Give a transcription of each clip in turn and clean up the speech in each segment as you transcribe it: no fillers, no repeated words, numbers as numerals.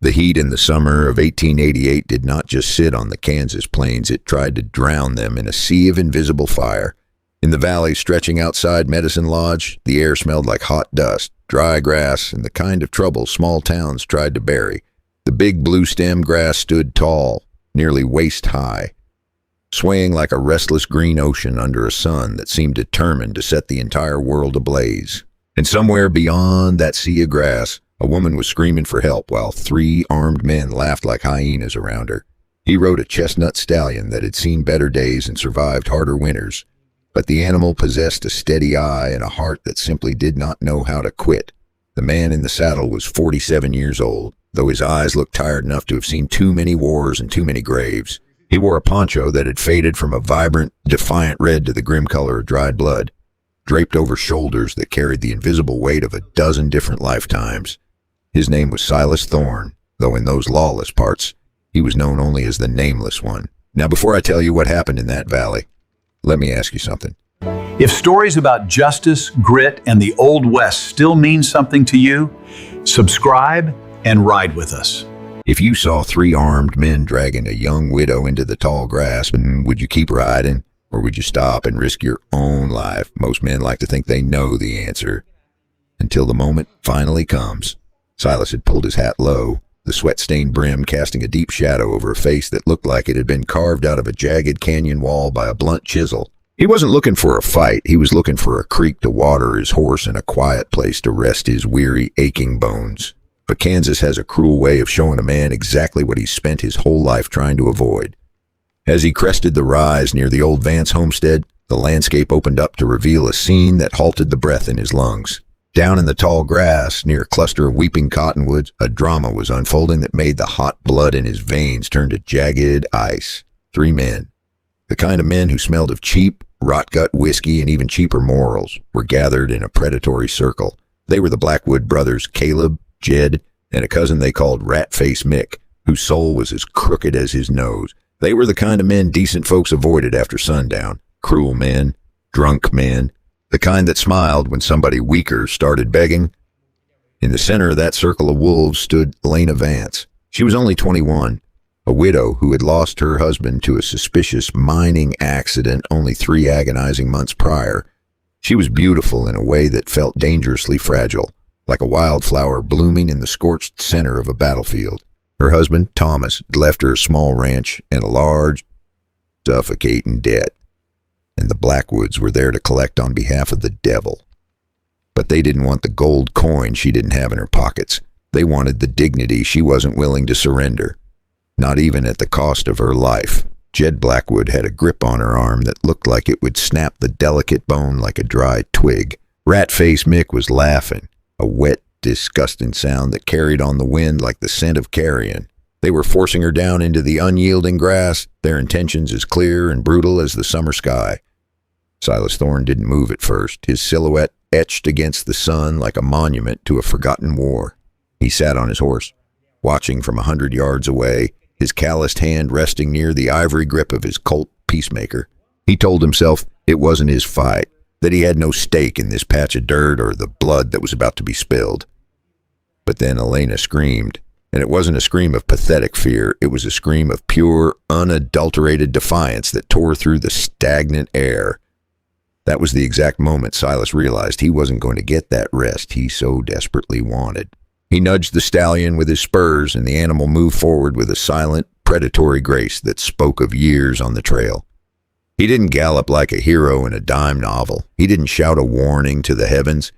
The heat in the summer of 1888 did not just sit on the Kansas plains, it tried to drown them in a sea of invisible fire. In the valley stretching outside Medicine Lodge, the air smelled like hot dust, dry grass, and the kind of trouble small towns tried to bury. The big blue-stem grass stood tall, nearly waist-high, swaying like a restless green ocean under a sun that seemed determined to set the entire world ablaze. And somewhere beyond that sea of grass, a woman was screaming for help while 3 armed men laughed like hyenas around her. He rode a chestnut stallion that had seen better days and survived harder winters, but the animal possessed a steady eye and a heart that simply did not know how to quit. The man in the saddle was 47 years old, though his eyes looked tired enough to have seen too many wars and too many graves. He wore a poncho that had faded from a vibrant, defiant red to the grim color of dried blood, draped over shoulders that carried the invisible weight of a dozen different lifetimes. His name was Silas Thorne, though in those lawless parts, he was known only as the Nameless One. Now, before I tell you what happened in that valley, let me ask you something. If stories about justice, grit, and the Old West still mean something to you, subscribe and ride with us. If you saw 3 armed men dragging a young widow into the tall grass, would you keep riding, or would you stop and risk your own life? Most men like to think they know the answer, until the moment finally comes. Silas had pulled his hat low, the sweat-stained brim casting a deep shadow over a face that looked like it had been carved out of a jagged canyon wall by a blunt chisel. He wasn't looking for a fight. He was looking for a creek to water his horse and a quiet place to rest his weary, aching bones. But Kansas has a cruel way of showing a man exactly what he's spent his whole life trying to avoid. As he crested the rise near the old Vance homestead, the landscape opened up to reveal a scene that halted the breath in his lungs. Down in the tall grass, near a cluster of weeping cottonwoods, a drama was unfolding that made the hot blood in his veins turn to jagged ice. 3 men, the kind of men who smelled of cheap, rot-gut whiskey and even cheaper morals, were gathered in a predatory circle. They were the Blackwood brothers, Caleb, Jed, and a cousin they called Rat-Face Mick, whose soul was as crooked as his nose. They were the kind of men decent folks avoided after sundown. Cruel men, drunk men, the kind that smiled when somebody weaker started begging. In the center of that circle of wolves stood Lena Vance. She was only 21, a widow who had lost her husband to a suspicious mining accident only 3 agonizing months prior. She was beautiful in a way that felt dangerously fragile, like a wildflower blooming in the scorched center of a battlefield. Her husband, Thomas, had left her a small ranch and a large, suffocating debt, and the Blackwoods were there to collect on behalf of the devil. But they didn't want the gold coin she didn't have in her pockets. They wanted the dignity she wasn't willing to surrender, not even at the cost of her life. Jed Blackwood had a grip on her arm that looked like it would snap the delicate bone like a dry twig. Rat-Face Mick was laughing, a wet, disgusting sound that carried on the wind like the scent of carrion. They were forcing her down into the unyielding grass, their intentions as clear and brutal as the summer sky. Silas Thorne didn't move at first, his silhouette etched against the sun like a monument to a forgotten war. He sat on his horse, watching from 100 yards away, his calloused hand resting near the ivory grip of his Colt Peacemaker. He told himself it wasn't his fight, that he had no stake in this patch of dirt or the blood that was about to be spilled. But then Elena screamed, and it wasn't a scream of pathetic fear, it was a scream of pure, unadulterated defiance that tore through the stagnant air. That was the exact moment Silas realized he wasn't going to get that rest he so desperately wanted. He nudged the stallion with his spurs, and the animal moved forward with a silent, predatory grace that spoke of years on the trail. He didn't gallop like a hero in a dime novel. He didn't shout a warning to the heavens.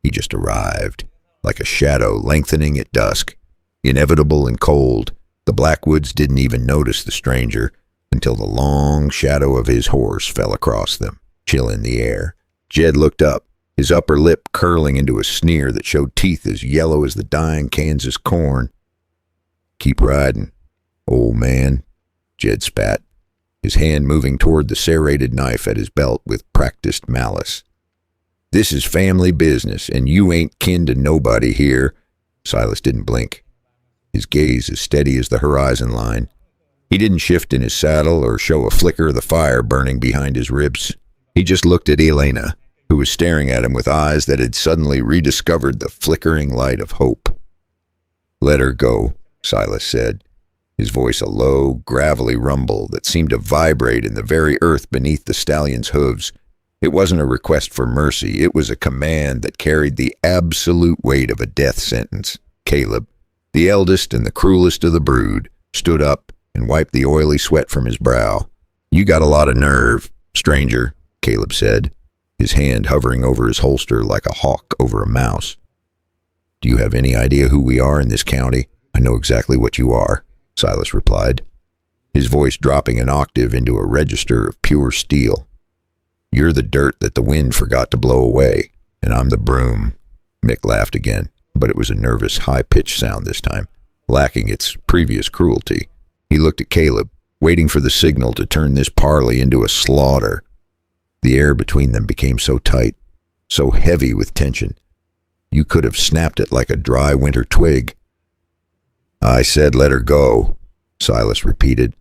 He just arrived, like a shadow lengthening at dusk, inevitable and cold. The Blackwoods didn't even notice the stranger until the long shadow of his horse fell across them, chill in the air. Jed looked up, his upper lip curling into a sneer that showed teeth as yellow as the dying Kansas corn. "Keep riding, old man," Jed spat, his hand moving toward the serrated knife at his belt with practiced malice. "This is family business, and you ain't kin to nobody here." Silas didn't blink, his gaze as steady as the horizon line. He didn't shift in his saddle or show a flicker of the fire burning behind his ribs. He just looked at Elena, who was staring at him with eyes that had suddenly rediscovered the flickering light of hope. Let her go, Silas said, his voice a low, gravelly rumble that seemed to vibrate in the very earth beneath the stallion's hooves. It wasn't a request for mercy, it was a command that carried the absolute weight of a death sentence. Caleb, the eldest and the cruelest of the brood, stood up and wiped the oily sweat from his brow. You got a lot of nerve, stranger, Caleb said, his hand hovering over his holster like a hawk over a mouse. Do you have any idea who we are in this county? I know exactly what you are, Silas replied, his voice dropping an octave into a register of pure steel. You're the dirt that the wind forgot to blow away, and I'm the broom. Mick laughed again, but it was a nervous, high-pitched sound this time, lacking its previous cruelty. He looked at Caleb, waiting for the signal to turn this parley into a slaughter. The air between them became so tight, so heavy with tension. You could have snapped it like a dry winter twig. I said let her go, Silas repeated,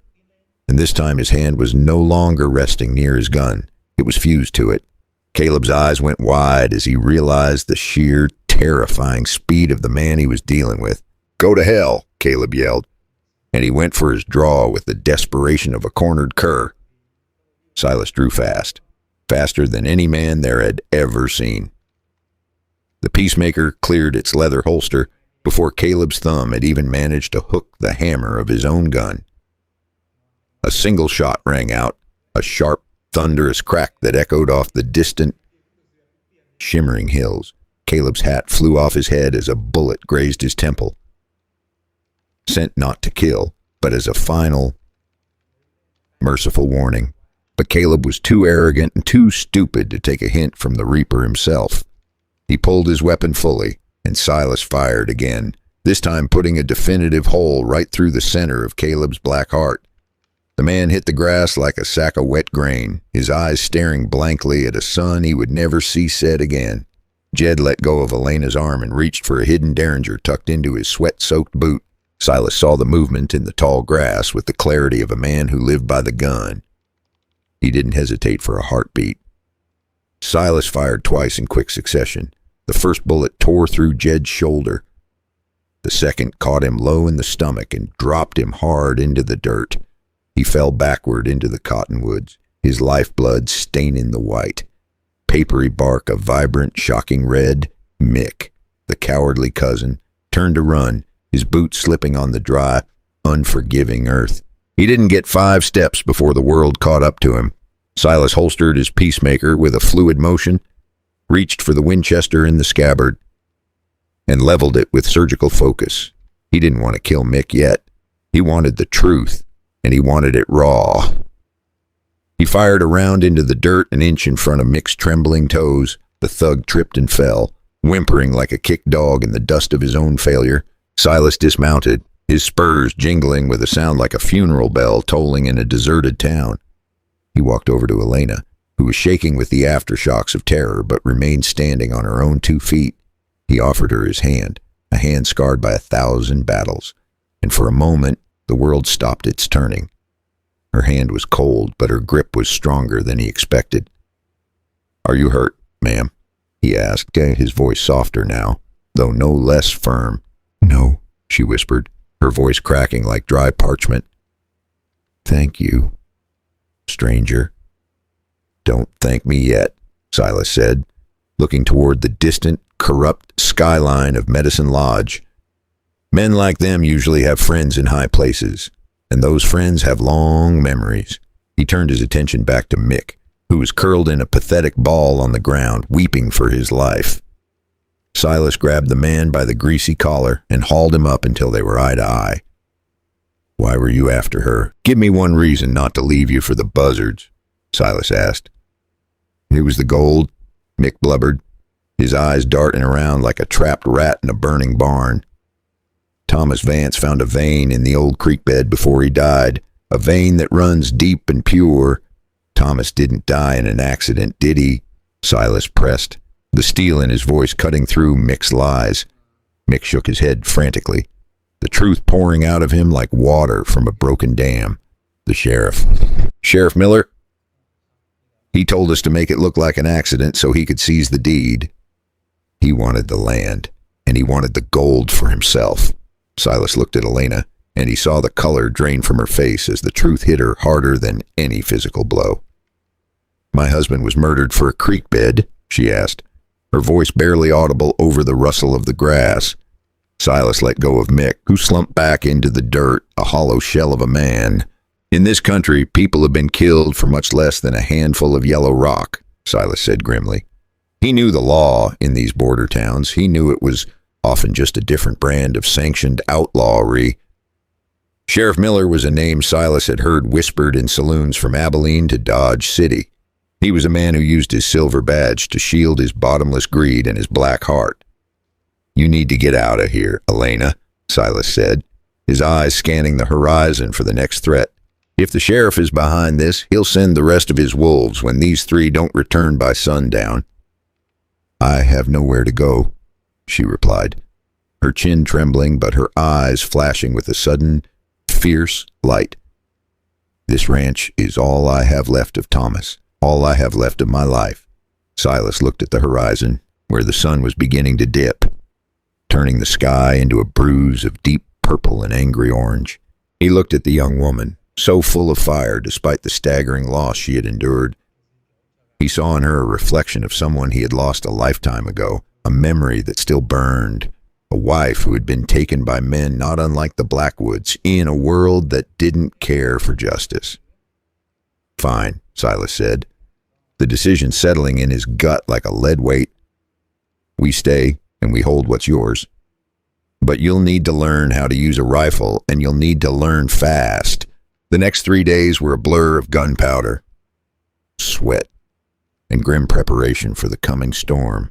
and this time his hand was no longer resting near his gun. It was fused to it. Caleb's eyes went wide as he realized the sheer, terrifying speed of the man he was dealing with. Go to hell, Caleb yelled, and he went for his draw with the desperation of a cornered cur. Silas drew fast, faster than any man there had ever seen. The peacemaker cleared its leather holster before Caleb's thumb had even managed to hook the hammer of his own gun. A single shot rang out, a sharp, thunderous crack that echoed off the distant, shimmering hills. Caleb's hat flew off his head as a bullet grazed his temple. Sent not to kill, but as a final, merciful warning. But Caleb was too arrogant and too stupid to take a hint from the Reaper himself. He pulled his weapon fully, and Silas fired again, this time putting a definitive hole right through the center of Caleb's black heart. The man hit the grass like a sack of wet grain, his eyes staring blankly at a sun he would never see set again. Jed let go of Elena's arm and reached for a hidden derringer tucked into his sweat-soaked boot. Silas saw the movement in the tall grass with the clarity of a man who lived by the gun. He didn't hesitate for a heartbeat. Silas fired twice in quick succession. The first bullet tore through Jed's shoulder. The second caught him low in the stomach and dropped him hard into the dirt. He fell backward into the cottonwoods, his lifeblood staining the white. Papery bark a vibrant, shocking red. Mick, the cowardly cousin, turned to run, his boots slipping on the dry, unforgiving earth. He didn't get 5 steps before the world caught up to him. Silas holstered his peacemaker with a fluid motion, reached for the Winchester in the scabbard, and leveled it with surgical focus. He didn't want to kill Mick yet. He wanted the truth, and he wanted it raw. He fired a round into the dirt an inch in front of Mick's trembling toes. The thug tripped and fell, whimpering like a kicked dog in the dust of his own failure. Silas dismounted, his spurs jingling with a sound like a funeral bell tolling in a deserted town. He walked over to Elena, who was shaking with the aftershocks of terror but remained standing on her own 2 feet. He offered her his hand, a hand scarred by 1,000 battles, and for a moment the world stopped its turning. Her hand was cold, but her grip was stronger than he expected. Are you hurt, ma'am? He asked, his voice softer now, though no less firm. No, she whispered, her voice cracking like dry parchment. Thank you, stranger. Don't thank me yet, Silas said, looking toward the distant, corrupt skyline of Medicine Lodge. Men like them usually have friends in high places, and those friends have long memories. He turned his attention back to Mick, who was curled in a pathetic ball on the ground, weeping for his life. Silas grabbed the man by the greasy collar and hauled him up until they were eye to eye. Why were you after her? Give me one reason not to leave you for the buzzards, Silas asked. It was the gold, Mick blubbered, his eyes darting around like a trapped rat in a burning barn. Thomas Vance found a vein in the old creek bed before he died, a vein that runs deep and pure. Thomas didn't die in an accident, did he? Silas pressed, the steel in his voice cutting through Mick's lies. Mick shook his head frantically, the truth pouring out of him like water from a broken dam. The sheriff. Sheriff Miller? He told us to make it look like an accident so he could seize the deed. He wanted the land, and he wanted the gold for himself. Silas looked at Elena, and he saw the color drain from her face as the truth hit her harder than any physical blow. "My husband was murdered for a creek bed?" she asked, her voice barely audible over the rustle of the grass. Silas let go of Mick, who slumped back into the dirt, a hollow shell of a man. "In this country, people have been killed for much less than a handful of yellow rock," Silas said grimly. He knew the law in these border towns. He knew it was often just a different brand of sanctioned outlawry. Sheriff Miller was a name Silas had heard whispered in saloons from Abilene to Dodge City. He was a man who used his silver badge to shield his bottomless greed and his black heart. "You need to get out of here, Elena," Silas said, his eyes scanning the horizon for the next threat. "If the sheriff is behind this, he'll send the rest of his wolves when these three don't return by sundown." "I have nowhere to go," she replied, her chin trembling but her eyes flashing with a sudden, fierce light. "This ranch is all I have left of Thomas, all I have left of my life." Silas looked at the horizon, where the sun was beginning to dip, turning the sky into a bruise of deep purple and angry orange. He looked at the young woman, so full of fire despite the staggering loss she had endured. He saw in her a reflection of someone he had lost a lifetime ago, a memory that still burned, a wife who had been taken by men not unlike the Blackwoods, in a world that didn't care for justice. "Fine," Silas said, the decision settling in his gut like a lead weight. "We stay, and we hold what's yours. But you'll need to learn how to use a rifle, and you'll need to learn fast." The next 3 days were a blur of gunpowder, sweat, and grim preparation for the coming storm.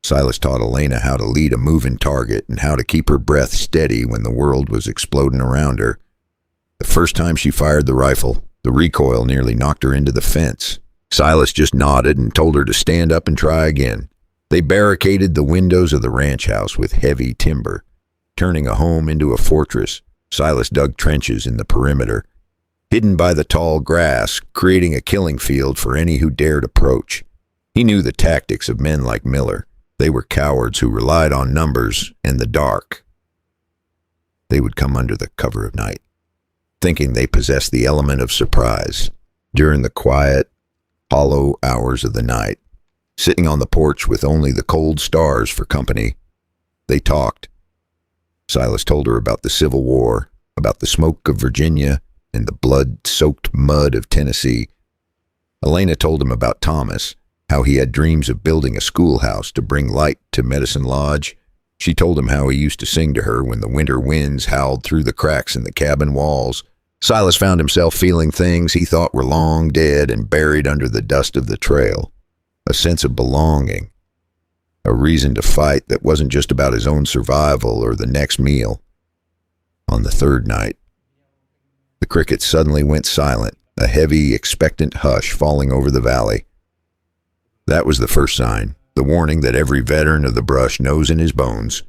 Silas taught Elena how to lead a moving target and how to keep her breath steady when the world was exploding around her. The first time she fired the rifle, the recoil nearly knocked her into the fence. Silas just nodded and told her to stand up and try again. They barricaded the windows of the ranch house with heavy timber, turning a home into a fortress. Silas dug trenches in the perimeter, hidden by the tall grass, creating a killing field for any who dared approach. He knew the tactics of men like Miller. They were cowards who relied on numbers and the dark. They would come under the cover of night, thinking they possessed the element of surprise. During the quiet, hollow hours of the night, sitting on the porch with only the cold stars for company, they talked. Silas told her about the Civil War, about the smoke of Virginia and the blood-soaked mud of Tennessee. Elena told him about Thomas, how he had dreams of building a schoolhouse to bring light to Medicine Lodge. She told him how he used to sing to her when the winter winds howled through the cracks in the cabin walls. Silas found himself feeling things he thought were long dead and buried under the dust of the trail. A sense of belonging. A reason to fight that wasn't just about his own survival or the next meal. On the third night, the crickets suddenly went silent, a heavy, expectant hush falling over the valley. That was the first sign, the warning that every veteran of the brush knows in his bones.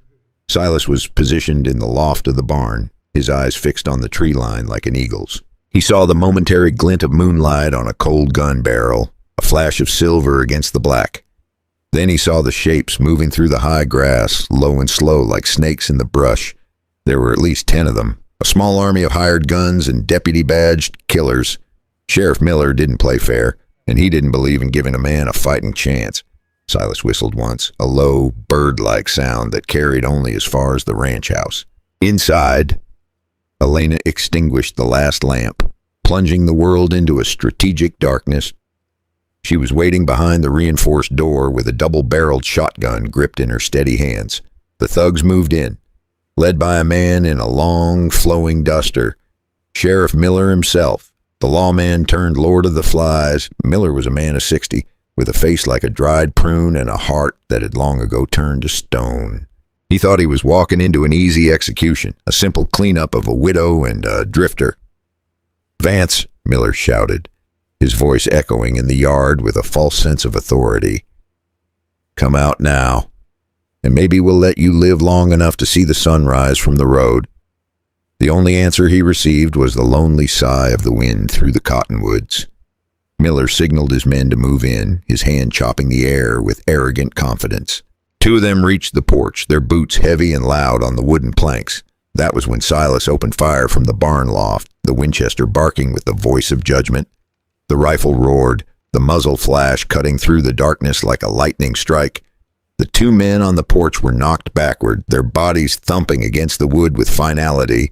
Silas was positioned in the loft of the barn, his eyes fixed on the tree line like an eagle's. He saw the momentary glint of moonlight on a cold gun barrel, a flash of silver against the black. Then he saw the shapes moving through the high grass, low and slow like snakes in the brush. There were at least 10 of them, a small army of hired guns and deputy-badged killers. Sheriff Miller didn't play fair, and he didn't believe in giving a man a fighting chance. Silas whistled once, a low, bird-like sound that carried only as far as the ranch house. Inside, Elena extinguished the last lamp, plunging the world into a strategic darkness. She was waiting behind the reinforced door with a double-barreled shotgun gripped in her steady hands. The thugs moved in, led by a man in a long, flowing duster. Sheriff Miller himself, the lawman turned Lord of the Flies. Miller was a man of 60, with a face like a dried prune and a heart that had long ago turned to stone. He thought he was walking into an easy execution, a simple cleanup of a widow and a drifter. "Vance," Miller shouted, his voice echoing in the yard with a false sense of authority. "Come out now, and maybe we'll let you live long enough to see the sunrise from the road." The only answer he received was the lonely sigh of the wind through the cottonwoods. Miller signaled his men to move in, his hand chopping the air with arrogant confidence. 2 of them reached the porch, their boots heavy and loud on the wooden planks. That was when Silas opened fire from the barn loft, the Winchester barking with the voice of judgment. The rifle roared, the muzzle flash cutting through the darkness like a lightning strike. The two men on the porch were knocked backward, their bodies thumping against the wood with finality.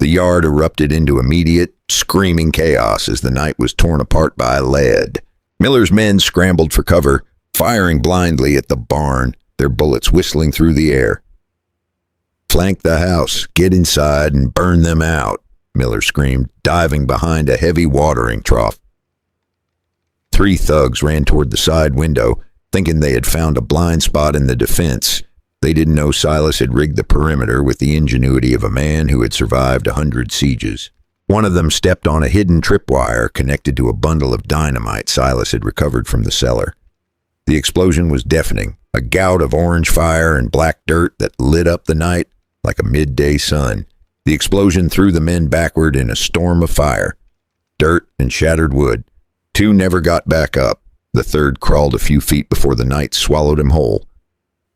The yard erupted into immediate, screaming chaos as the night was torn apart by lead. Miller's men scrambled for cover, firing blindly at the barn, their bullets whistling through the air. "Flank the house, get inside and burn them out," Miller screamed, diving behind a heavy watering trough. 3 thugs ran toward the side window, thinking they had found a blind spot in the defense. They didn't know Silas had rigged the perimeter with the ingenuity of a man who had survived 100 sieges. One of them stepped on a hidden tripwire connected to a bundle of dynamite Silas had recovered from the cellar. The explosion was deafening, a gout of orange fire and black dirt that lit up the night like a midday sun. The explosion threw the men backward in a storm of fire, dirt and shattered wood. 2 never got back up. The third crawled a few feet before the night swallowed him whole.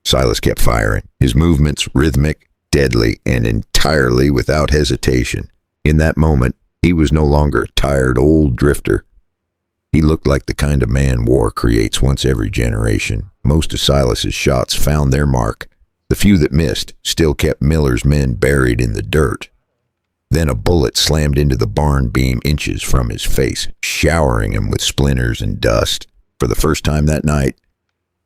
Silas kept firing, his movements rhythmic, deadly, and entirely without hesitation. In that moment, he was no longer a tired old drifter. He looked like the kind of man war creates once every generation. Most of Silas's shots found their mark. The few that missed still kept Miller's men buried in the dirt. Then a bullet slammed into the barn beam inches from his face, showering him with splinters and dust. For the first time that night,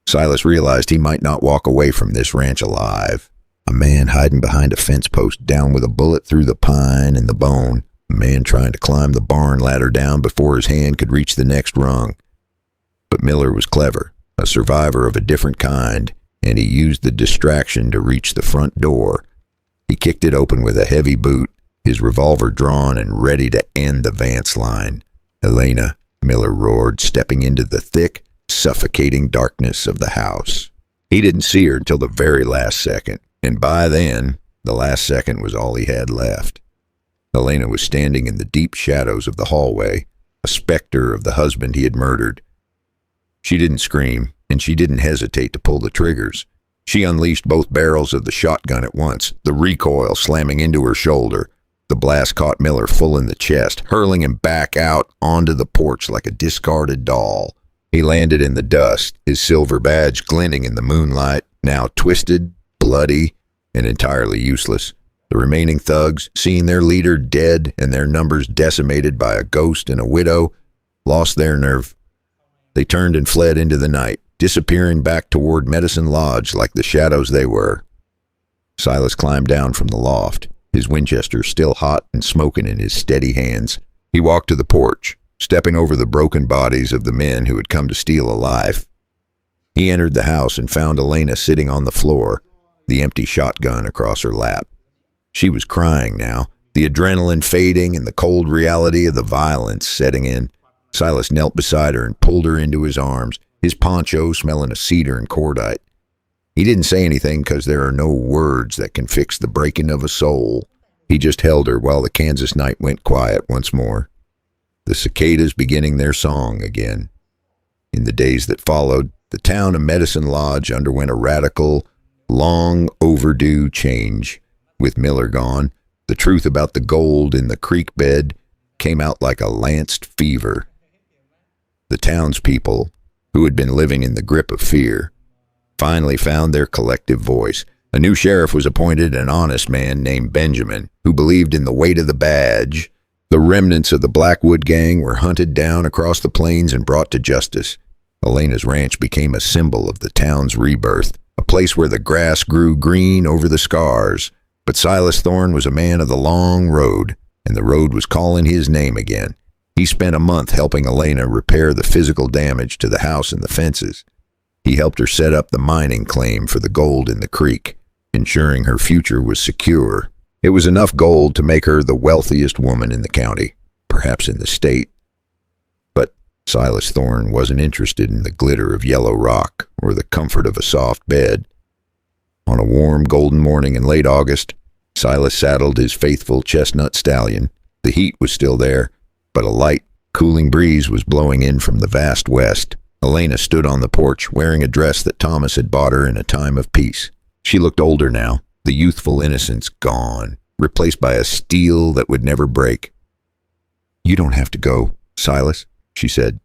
Silas realized he might not walk away from this ranch alive. A man hiding behind a fence post down with a bullet through the pine and the bone. A man trying to climb the barn ladder down before his hand could reach the next rung. But Miller was clever, a survivor of a different kind, and he used the distraction to reach the front door. He kicked it open with a heavy boot, his revolver drawn and ready to end the Vance line. "Elena," Miller roared, stepping into the thick, suffocating darkness of the house. He didn't see her until the very last second, and by then, the last second was all he had left. Elena was standing in the deep shadows of the hallway, a specter of the husband he had murdered. She didn't scream, and she didn't hesitate to pull the triggers. She unleashed both barrels of the shotgun at once, the recoil slamming into her shoulder. The blast caught Miller full in the chest, hurling him back out onto the porch like a discarded doll. He landed in the dust, his silver badge glinting in the moonlight, now twisted, bloody, and entirely useless. The remaining thugs, seeing their leader dead and their numbers decimated by a ghost and a widow, lost their nerve. They turned and fled into the night, disappearing back toward Medicine Lodge like the shadows they were. Silas climbed down from the loft, his Winchester still hot and smoking in his steady hands. He walked to the porch, stepping over the broken bodies of the men who had come to steal a life. He entered the house and found Elena sitting on the floor, the empty shotgun across her lap. She was crying now, the adrenaline fading and the cold reality of the violence setting in. Silas knelt beside her and pulled her into his arms, his poncho smelling of cedar and cordite. He didn't say anything because there are no words that can fix the breaking of a soul. He just held her while the Kansas night went quiet once more, the cicadas beginning their song again. In the days that followed, the town of Medicine Lodge underwent a radical, long overdue change. With Miller gone, the truth about the gold in the creek bed came out like a lanced fever. The townspeople, who had been living in the grip of fear, finally found their collective voice. A new sheriff was appointed, an honest man named Benjamin, who believed in the weight of the badge. The remnants of the Blackwood gang were hunted down across the plains and brought to justice. Elena's ranch became a symbol of the town's rebirth, a place where the grass grew green over the scars. But Silas Thorne was a man of the long road, and the road was calling his name again. He spent a month helping Elena repair the physical damage to the house and the fences. He helped her set up the mining claim for the gold in the creek, ensuring her future was secure. It was enough gold to make her the wealthiest woman in the county, perhaps in the state. But Silas Thorne wasn't interested in the glitter of yellow rock or the comfort of a soft bed. On a warm, golden morning in late August, Silas saddled his faithful chestnut stallion. The heat was still there, but a light, cooling breeze was blowing in from the vast west. Elena stood on the porch, wearing a dress that Thomas had bought her in a time of peace. She looked older now, the youthful innocence gone. replaced by a steel that would never break. "You don't have to go, Silas," she said,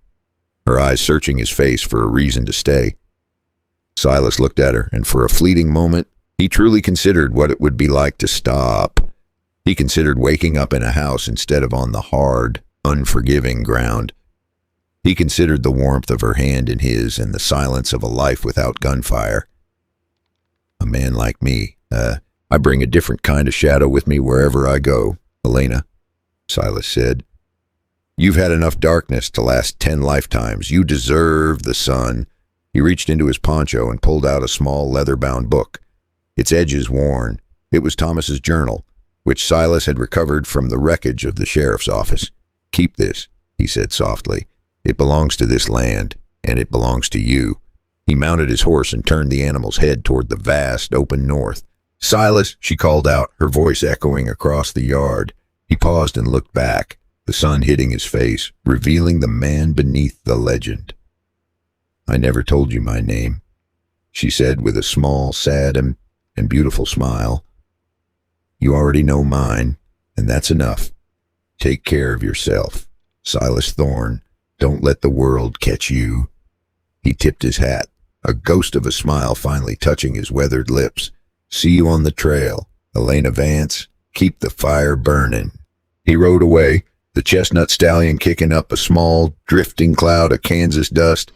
her eyes searching his face for a reason to stay. Silas looked at her, and for a fleeting moment, he truly considered what it would be like to stop. He considered waking up in a house instead of on the hard, unforgiving ground. He considered the warmth of her hand in his and the silence of a life without gunfire. "A man like me, I bring a different kind of shadow with me wherever I go, Elena," Silas said. "You've had enough darkness to last 10 lifetimes. You deserve the sun." He reached into his poncho and pulled out a small leather-bound book, its edges worn. It was Thomas's journal, which Silas had recovered from the wreckage of the sheriff's office. "Keep this," he said softly. "It belongs to this land, and it belongs to you." He mounted his horse and turned the animal's head toward the vast, open north. "Silas," she called out, her voice echoing across the yard. He paused and looked back, the sun hitting his face, revealing the man beneath the legend. "I never told you my name," she said with a small, sad, and beautiful smile. "You already know mine, and that's enough. Take care of yourself, Silas Thorne. Don't let the world catch you." He tipped his hat, a ghost of a smile finally touching his weathered lips. "See you on the trail, Elena Vance. Keep the fire burning." He rode away, the chestnut stallion kicking up a small, drifting cloud of Kansas dust.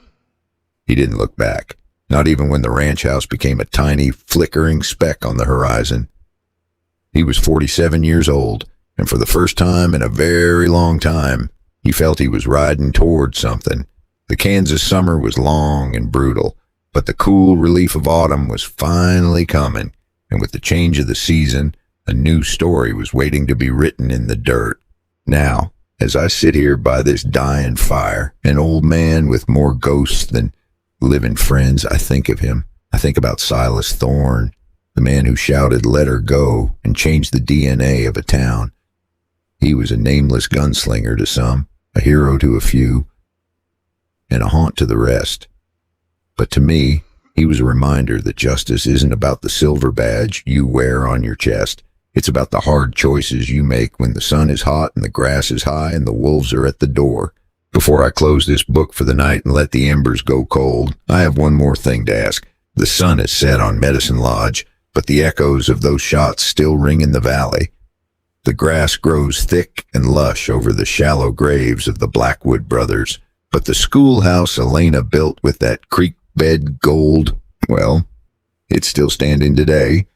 He didn't look back, not even when the ranch house became a tiny, flickering speck on the horizon. He was 47 years old, and for the first time in a very long time, he felt he was riding toward something. The Kansas summer was long and brutal, but the cool relief of autumn was finally coming, and with the change of the season, a new story was waiting to be written in the dirt. Now, as I sit here by this dying fire, an old man with more ghosts than living friends, I think of him. I think about Silas Thorne, the man who shouted, "Let her go," and changed the DNA of a town. He was a nameless gunslinger to some, a hero to a few, and a haunt to the rest. But to me, he was a reminder that justice isn't about the silver badge you wear on your chest. It's about the hard choices you make when the sun is hot and the grass is high and the wolves are at the door. Before I close this book for the night and let the embers go cold, I have one more thing to ask. The sun has set on Medicine Lodge, but the echoes of those shots still ring in the valley. The grass grows thick and lush over the shallow graves of the Blackwood brothers, but the schoolhouse Elena built with that creek bed gold, well, it's still standing today.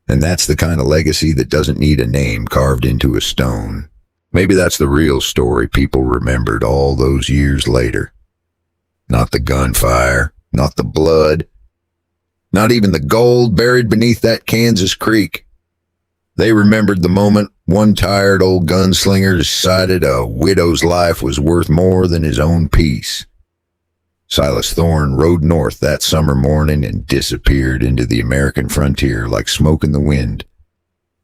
And that's the kind of legacy that doesn't need a name carved into a stone. Maybe that's the real story people remembered all those years later. Not the gunfire, not the blood, not even the gold buried beneath that Kansas creek. They remembered the moment one tired old gunslinger decided a widow's life was worth more than his own peace. Silas Thorne rode north that summer morning and disappeared into the American frontier like smoke in the wind.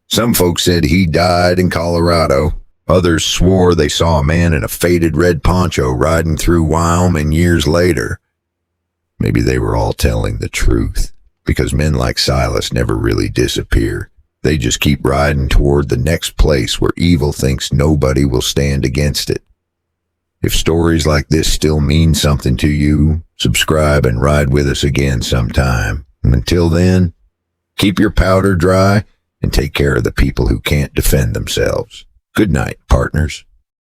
Some folks said he died in Colorado. Others swore they saw a man in a faded red poncho riding through Wyoming years later. Maybe they were all telling the truth, because men like Silas never really disappear. They just keep riding toward the next place where evil thinks nobody will stand against it. If stories like this still mean something to you, subscribe and ride with us again sometime. Until then, keep your powder dry and take care of the people who can't defend themselves. Good night, partners.